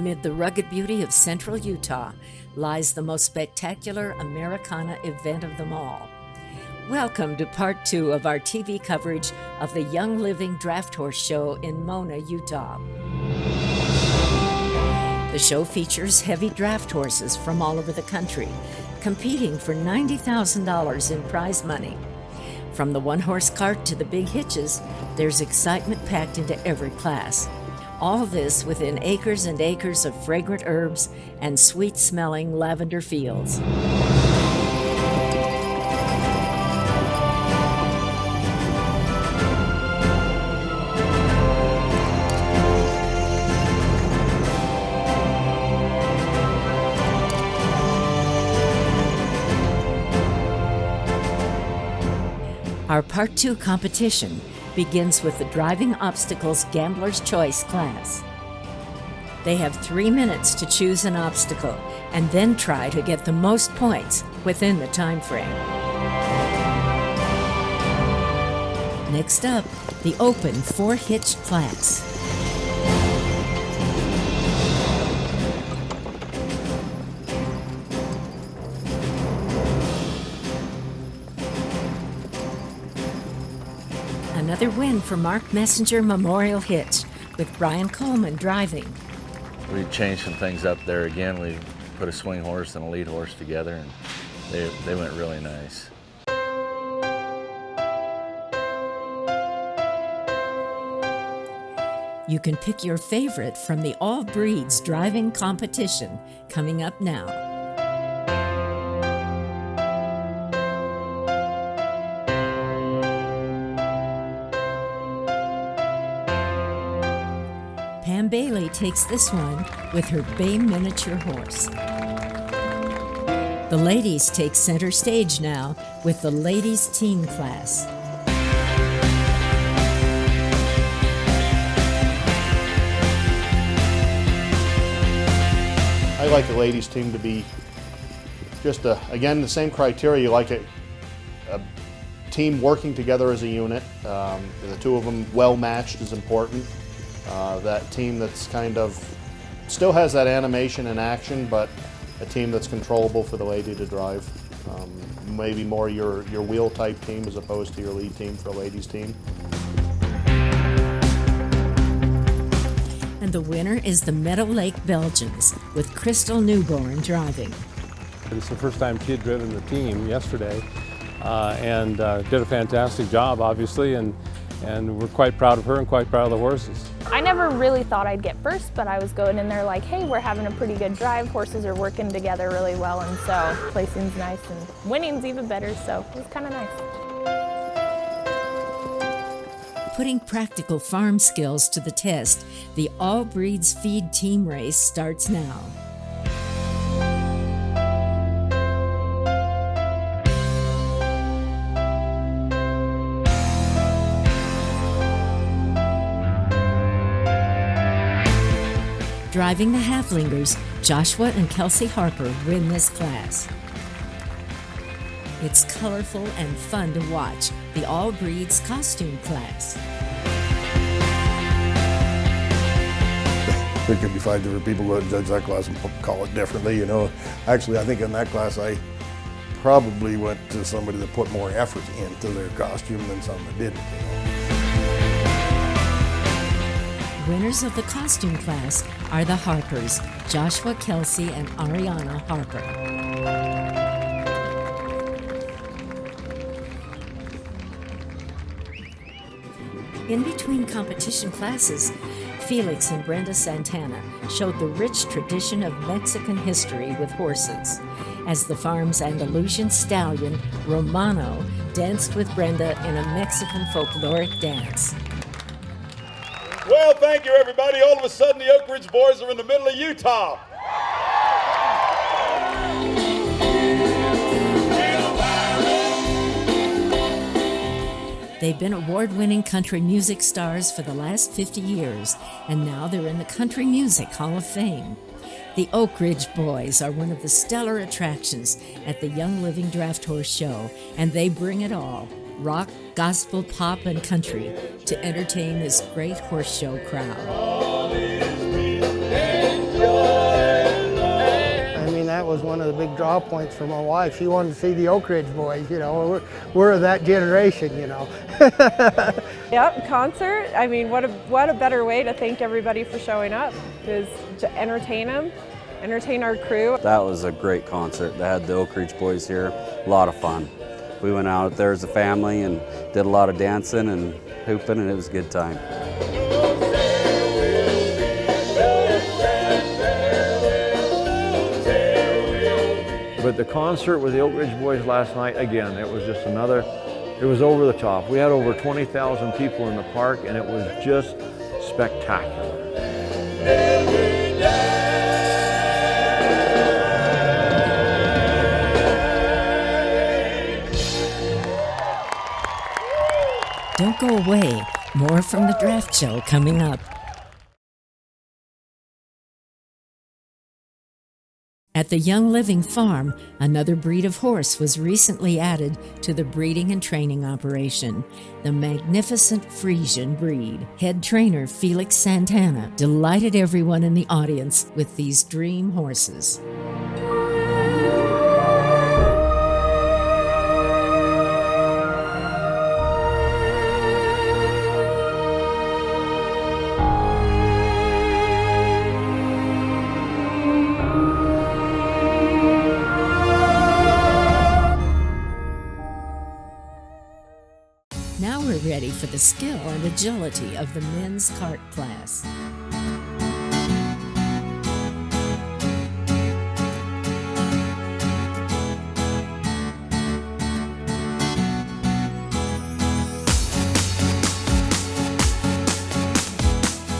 Amid the rugged beauty of central Utah lies the most spectacular Americana event of them all. Welcome to part 2 of our TV coverage of the Young Living Draft Horse Show in Mona, Utah. The show features heavy draft horses from all over the country, competing for $90,000 in prize money. From the one-horse cart to the big hitches, there's excitement packed into every class. All this within acres and acres of fragrant herbs and sweet-smelling lavender fields. Our Part 2 competition begins with the Driving Obstacles Gambler's Choice class. They have 3 minutes to choose an obstacle and then try to get the most points within the time frame. Next up, the open 4-hitch class. Another win for Mark Messenger Memorial Hitch, with Brian Coleman driving. We changed some things up there again. We put a swing horse and a lead horse together, and they went really nice. You can pick your favorite from the All Breeds driving competition coming up now. Pam Bailey takes this one with her Bay Miniature horse. The ladies take center stage now with the ladies teen class. I like the ladies team to be just, again, the same criteria. You like a team working together as a unit. The two of them well matched is important. That team that's kind of still has that animation and action, but a team that's controllable for the lady to drive. Maybe more your wheel type team as opposed to your lead team for a ladies team. And the winner is the Meadow Lake Belgians with Crystal Newborn driving. It's the first time she had driven the team yesterday and did a fantastic job, obviously, and we're quite proud of her and quite proud of the horses. I never really thought I'd get first, but I was going in there like, hey, we're having a pretty good drive. Horses are working together really well, and so placing's nice and winning's even better, so it was kind of nice. Putting practical farm skills to the test, the All Breeds Feed Team Race starts now. Driving the Halflingers, Joshua and Kelsey Harper win this class. It's colorful and fun to watch, the All Breeds costume class. There could be 5 different people who judge that class and call it differently, you know. Actually, I think in that class I probably went to somebody that put more effort into their costume than some that didn't, you know. Winners of the costume class are the Harpers, Joshua Kelsey and Ariana Harper. In between competition classes, Felix and Brenda Santana showed the rich tradition of Mexican history with horses, as the farm's Andalusian stallion, Romano, danced with Brenda in a Mexican folkloric dance. Well, thank you, everybody. All of a sudden, the Oak Ridge boys are in the middle of Utah. They've been award-winning country music stars for the last 50 years, and now they're in the Country Music Hall of Fame. The Oak Ridge Boys are one of the stellar attractions at the Young Living Draft Horse Show, and they bring it all, rock, gospel, pop, and country, to entertain this great horse show crowd. was one of the big draw points for my wife. She wanted to see the Oak Ridge boys, you know. We're of that generation, you know. Yep, concert. I mean, what a better way to thank everybody for showing up is to entertain them, entertain our crew. That was a great concert. They had the Oak Ridge boys here. A lot of fun. We went out there as a family and did a lot of dancing and hooping, and it was a good time. But the concert with the Oak Ridge Boys last night, again, it was just another, it was over the top. We had over 20,000 people in the park, and it was just spectacular. Don't go away. More from the draft show coming up. At the Young Living Farm, another breed of horse was recently added to the breeding and training operation, the magnificent Frisian breed. Head trainer Felix Santana delighted everyone in the audience with these dream horses. Now we're ready for the skill and agility of the men's cart class.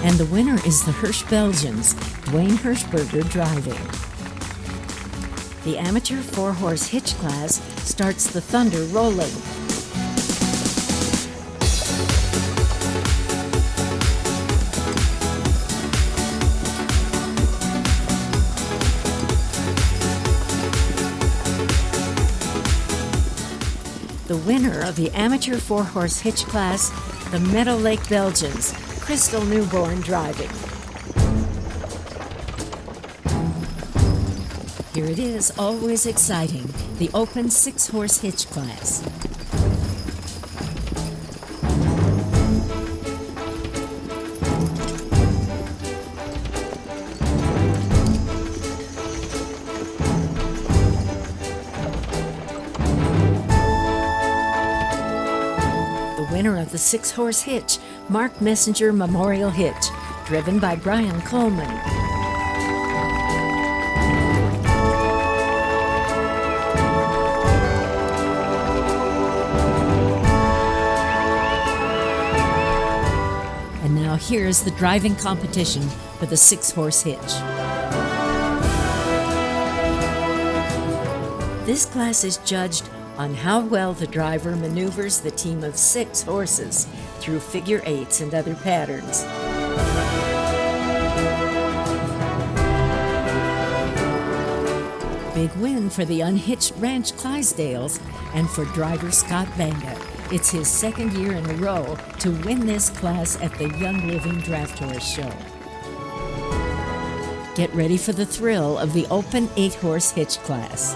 And the winner is the Hirsch Belgians, Dwayne Hirschberger driving. The amateur 4-horse hitch class starts the thunder rolling. The winner of the amateur 4-horse hitch class, the Meadow Lake Belgians, Crystal Newborn driving. Here it is, always exciting, the open 6-horse hitch class. Winner of the 6-horse hitch, Mark Messenger Memorial Hitch, driven by Brian Coleman. And now here's the driving competition for the 6-horse hitch. This class is judged on how well the driver maneuvers the team of 6 horses through figure 8s and other patterns. Big win for the unhitched Ranch Clydesdales and for driver Scott Banga. It's his 2nd year in a row to win this class at the Young Living Draft Horse Show. Get ready for the thrill of the open 8-horse hitch class.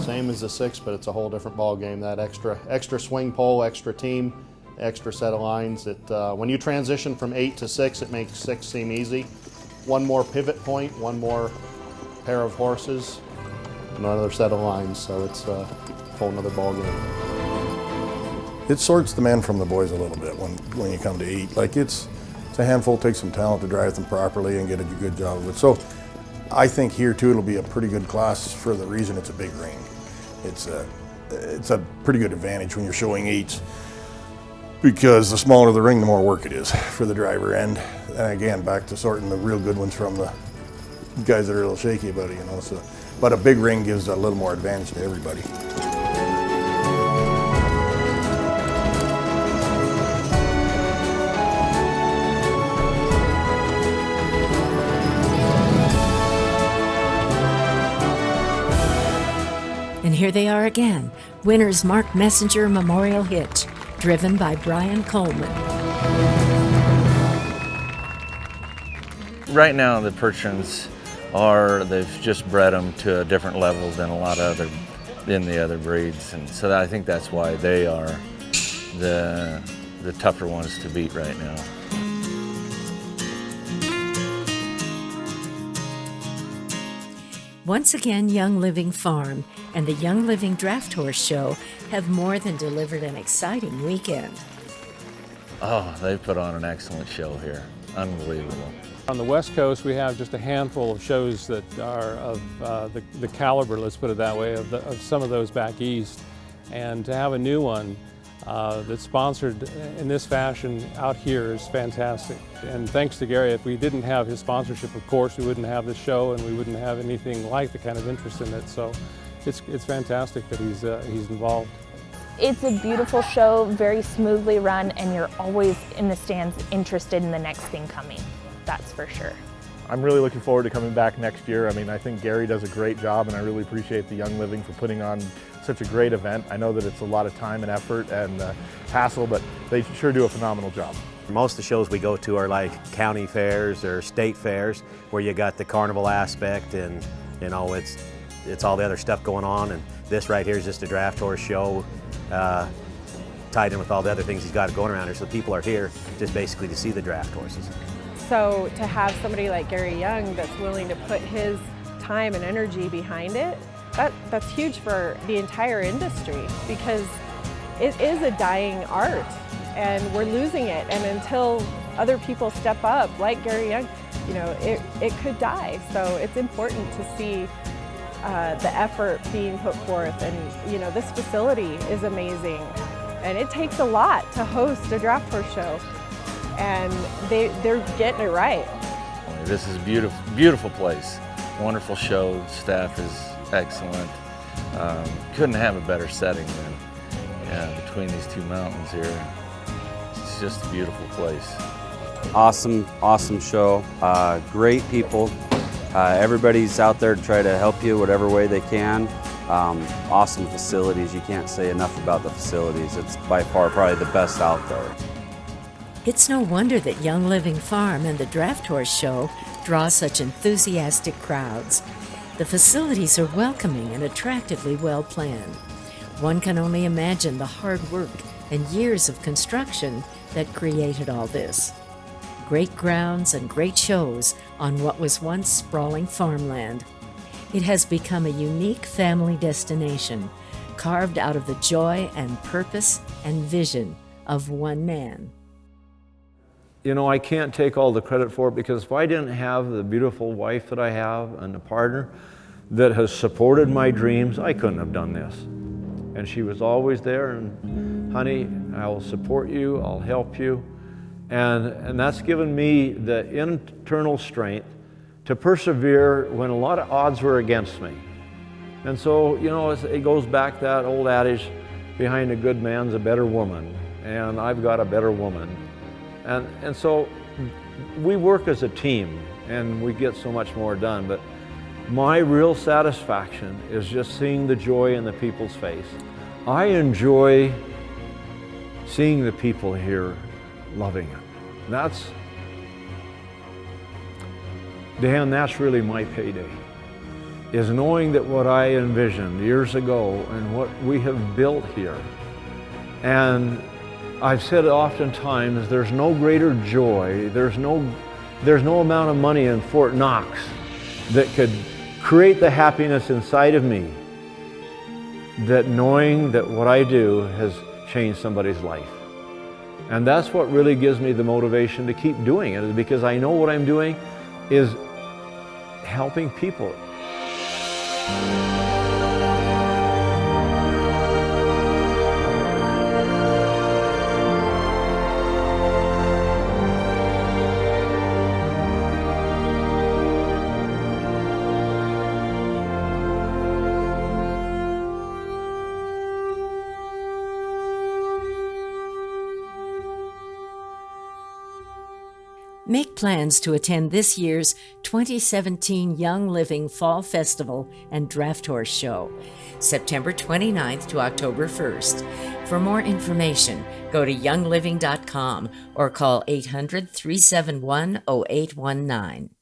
Same as the 6, but it's a whole different ball game. That extra swing pole, extra team, extra set of lines. When you transition from 8 to 6, it makes 6 seem easy. One more pivot point, one more pair of horses, another set of lines. So it's a whole nother ball game. It sorts the men from the boys a little bit when you come to 8. Like it's a handful. It takes some talent to drive them properly and get a good job of it. So I think here too it'll be a pretty good class for the reason it's a big ring. It's a pretty good advantage when you're showing 8s because the smaller the ring, the more work it is for the driver. And again, back to sorting the real good ones from the guys that are a little shaky about it, you know. So, but a big ring gives a little more advantage to everybody. And here they are again, winners Mark Messenger Memorial Hitch, driven by Brian Coleman. Right now, the Percherons they've just bred them to a different level than the other breeds, and so I think that's why they are the tougher ones to beat right now. Once again, Young Living Farm and the Young Living Draft Horse Show have more than delivered an exciting weekend. Oh, they put on an excellent show here. Unbelievable. On the West Coast, we have just a handful of shows that are of the caliber, let's put it that way, of some of those back east. And to have a new one that's sponsored in this fashion out here is fantastic. And thanks to Gary, if we didn't have his sponsorship, of course, we wouldn't have this show and we wouldn't have anything like the kind of interest in it. So it's fantastic that he's involved. It's a beautiful show, very smoothly run, and you're always in the stands interested in the next thing coming. That's for sure. I'm really looking forward to coming back next year. I mean, I think Gary does a great job, and I really appreciate the Young Living for putting on such a great event. I know that it's a lot of time and effort and hassle, but they sure do a phenomenal job. Most of the shows we go to are like county fairs or state fairs where you got the carnival aspect and you know it's all the other stuff going on, and this right here is just a draft horse show tied in with all the other things he's got going around here. So people are here just basically to see the draft horses. So to have somebody like Gary Young that's willing to put his time and energy behind it, that's huge for the entire industry, because it is a dying art and we're losing it. And until other people step up like Gary Young, you know, it could die. So it's important to see the effort being put forth. And you know, this facility is amazing, and it takes a lot to host a draft horse show, and they're getting it right. This is a beautiful, beautiful place. Wonderful show. Staff is excellent. Couldn't have a better setting than between these two mountains here. It's just a beautiful place. Awesome show. Great people. Everybody's out there to try to help you whatever way they can. Awesome facilities. You can't say enough about the facilities. It's by far probably the best out there. It's no wonder that Young Living Farm and the Draft Horse Show draw such enthusiastic crowds. The facilities are welcoming and attractively well planned. One can only imagine the hard work and years of construction that created all this. Great grounds and great shows on what was once sprawling farmland. It has become a unique family destination, carved out of the joy and purpose and vision of one man. You know, I can't take all the credit for it, because if I didn't have the beautiful wife that I have and a partner that has supported my dreams, I couldn't have done this. And she was always there, and honey, I will support you, I'll help you. And that's given me the internal strength to persevere when a lot of odds were against me. And so, you know, it goes back that old adage, behind a good man's a better woman, and I've got a better woman. And so we work as a team and we get so much more done, but my real satisfaction is just seeing the joy in the people's face. I enjoy seeing the people here loving it. Dan, that's really my payday, is knowing that what I envisioned years ago and what we have built here. And I've said oftentimes, there's no greater joy, there's no amount of money in Fort Knox that could create the happiness inside of me, that knowing that what I do has changed somebody's life. And that's what really gives me the motivation to keep doing it, is because I know what I'm doing is helping people. Make plans to attend this year's 2017 Young Living Fall Festival and Draft Horse Show, September 29th to October 1st, For more information, go to youngliving.com or call 800-371-0819.